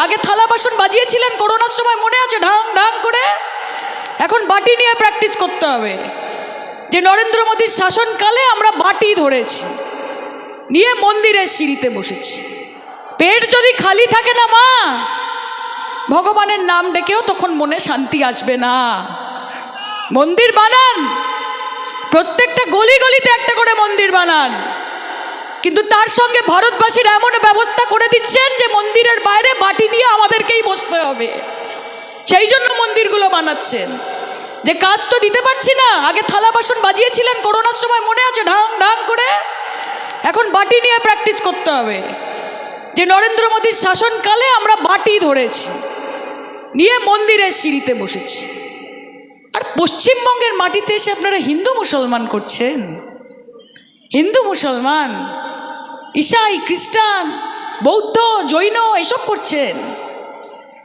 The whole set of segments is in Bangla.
আগে থালা বাসন বাজিয়েছিলেন করোনার সময়, মনে আছে? ঢাং ঢাং করে। এখন বাটি নিয়ে প্র্যাকটিস করতে হবে, যে নরেন্দ্র মোদীর শাসনকালে আমরা বাটি ধরেছি, নিয়ে মন্দিরের সিঁড়িতে বসেছি। পেট যদি খালি থাকে না মা, ভগবানের নাম ডেকেও তখন মনে শান্তি আসবে না। মন্দির বানান, প্রত্যেকটা গলি গলিতে একটা করে মন্দির বানান, কিন্তু তার সঙ্গে ভারতবাসীর এমন ব্যবস্থা করে দিচ্ছেন যে মন্দিরের বাইরে বাটি নিয়ে আমাদেরকেই বসতে হবে। সেই জন্য মন্দিরগুলো বানাচ্ছেন, যে কাজ তো দিতে পারছি না। আগে থালা বাসন বাজিয়েছিলেন করোনার সময়, মনে আছে? ঢাং ঢাং করে। এখন বাটি নিয়ে প্র্যাকটিস করতে হবে, যে নরেন্দ্র মোদীর শাসনকালে আমরা বাটি ধরেছি, নিয়ে মন্দিরের সিঁড়িতে বসেছি। আর পশ্চিমবঙ্গের মাটিতে এসে আপনারা হিন্দু মুসলমান করছেন। হিন্দু মুসলমান, ঈসাই, খ্রিস্টান, বৌদ্ধ, জৈন এসব করছেন।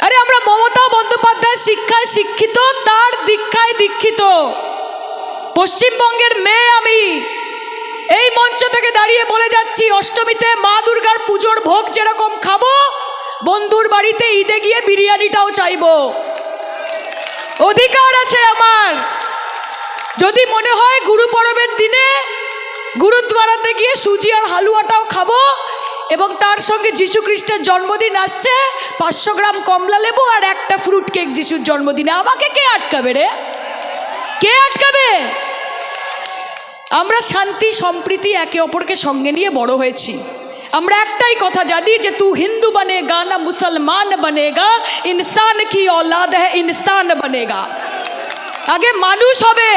আরে আমরা মমতা বন্দ্যোপাধ্যায়ের শিক্ষায় শিক্ষিত, তার দীক্ষায় দীক্ষিত পশ্চিমবঙ্গের মেয়ে। আমি এই মঞ্চ থেকে দাঁড়িয়ে বলে যাচ্ছি, অষ্টমীতে মা দুর্গার পুজোর ভোগ যেরকম খাবো, বন্ধুর বাড়িতে ঈদে গিয়ে বিরিয়ানিটাও চাইবো। অধিকার আছে আমার। যদি মনে হয় গুরু পরবের দিনে গুরুদ্বারাতে গিয়ে সুজি আর হালুয়াটাও খাবো, এবং তার সঙ্গে যীশু খ্রিস্টের জন্মদিন আসছে, 500 গ্রাম কমলা লেবু আর একটা ফ্রুট কেক যিশুর জন্মদিনে, আমাকে কে আটকাবে রে? কে আটকাবে? আমরা শান্তি সম্প্রীতি একে অপরকে সঙ্গে নিয়ে বড় হয়েছি। আমরা একটাই কথা জানি, যে তু হিন্দু বনেগা না মুসলমান বনেগা, ইনসান কি औलाद है ইনসান বনেগা। আগে মানুষ হবে,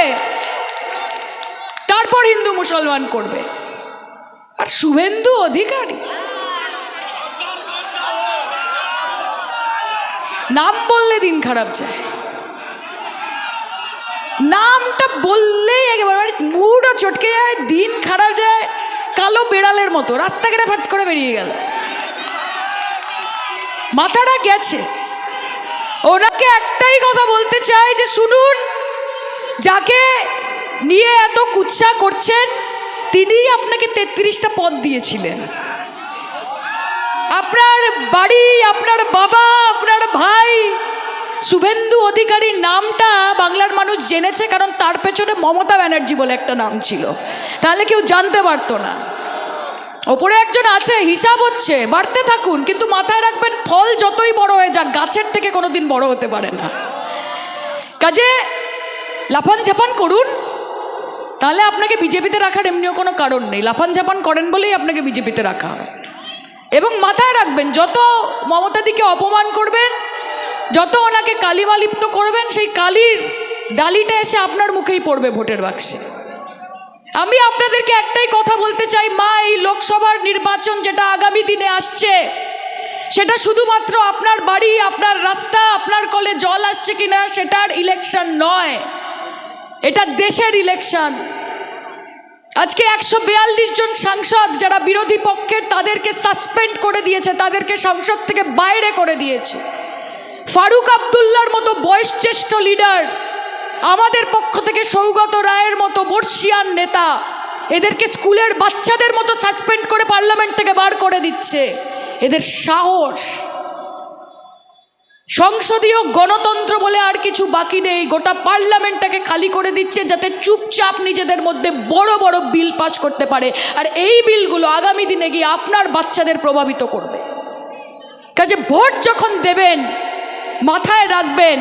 তারপর হিন্দু মুসলমান করবে। আর শুভেন্দু অধিকারী নাম বললে দিন খারাপ যায়, নামটা বললেই একেবারে মুডও চটকে যায়, দিন খারাপ যায়। কালো বেড়ালের মতো রাস্তাঘাটে ফাট করে বেরিয়ে গেল, মাথাটা গেছে। ওনাকে একটাই কথা বলতে চাই, যে শুনুন, যাকে নিয়ে এত কুৎসা করছেন, তিনিই আপনাকে 33টা পদ দিয়েছিলেন। আপনার বাড়ি, আপনার বাবা, আপনার ভাই শুভেন্দু অধিকারীর নামটা বাংলার মানুষ জেনেছে, কারণ তার পেছনে মমতা ব্যানার্জি বলে একটা নাম ছিল, তাহলে কেউ জানতে পারতো না। ওপরে একজন আছে, হিসাব হচ্ছে, বাড়তে থাকুন, কিন্তু মাথায় রাখবেন, ফল যতই বড় হয়ে যাক, গাছের থেকে কোনোদিন বড় হতে পারে না। কাজে লাফান ঝাপান করুন, তাহলে আপনাকে বিজেপিতে রাখার এমনিও কোনো কারণ নেই। লাফান ঝাপান করেন বলেই আপনাকে বিজেপিতে রাখা হয়। এবং মাথায় রাখবেন, যত মমতাদিকে অপমান করবেন, যত ওনাকে কালিমালিপ্ত করবেন, সেই কালির ডালিটা এসে আপনার মুখেই পড়বে ভোটের বাক্সে। আমি আপনাদেরকে একটাই কথা বলতে চাই, মা, এই লোকসভার নির্বাচন যেটা আগামী দিনে আসছে, সেটা শুধুমাত্র আপনার বাড়ি, আপনার রাস্তা, আপনার কলে জল আসছে কিনা সেটার ইলেকশন নয়, এটা দেশের ইলেকশন। আজকে 142 জন সাংসদ যারা বিরোধী পক্ষের, তাদেরকে সাসপেন্ড করে দিয়েছে, তাদেরকে সংসদ থেকে বাইরে করে দিয়েছে। ফারুক আবদুল্লার মতো বয়সজ্যেষ্ঠ লিডার, আমাদের পক্ষ থেকে সৌগত রায়ের মতো বর্ষিয়ান নেতা, এদেরকে স্কুলের বাচ্চাদের মতো সাসপেন্ড করে পার্লামেন্ট থেকে বার করে দিচ্ছে। এদের সাহস! সংসদীয় গণতন্ত্র বলে আর কিছু বাকি নেই, গোটা পার্লামেন্টটাকে খালি করে দিচ্ছে, যাতে চুপচাপ নিজেদের মধ্যে বড় বড় বিল পাস করতে পারে। আর এই বিলগুলো আগামী দিনে গিয়ে আপনার বাচ্চাদের প্রভাবিত করবে। কাজে ভোট যখন দেবেন, মাথায় রাখবেন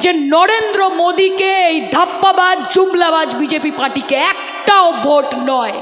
যে নরেন্দ্র মোদীকে, এই ধাপ্পাবাজ জুমলাবাজ বিজেপি পার্টিকে একটাও ভোট নয়।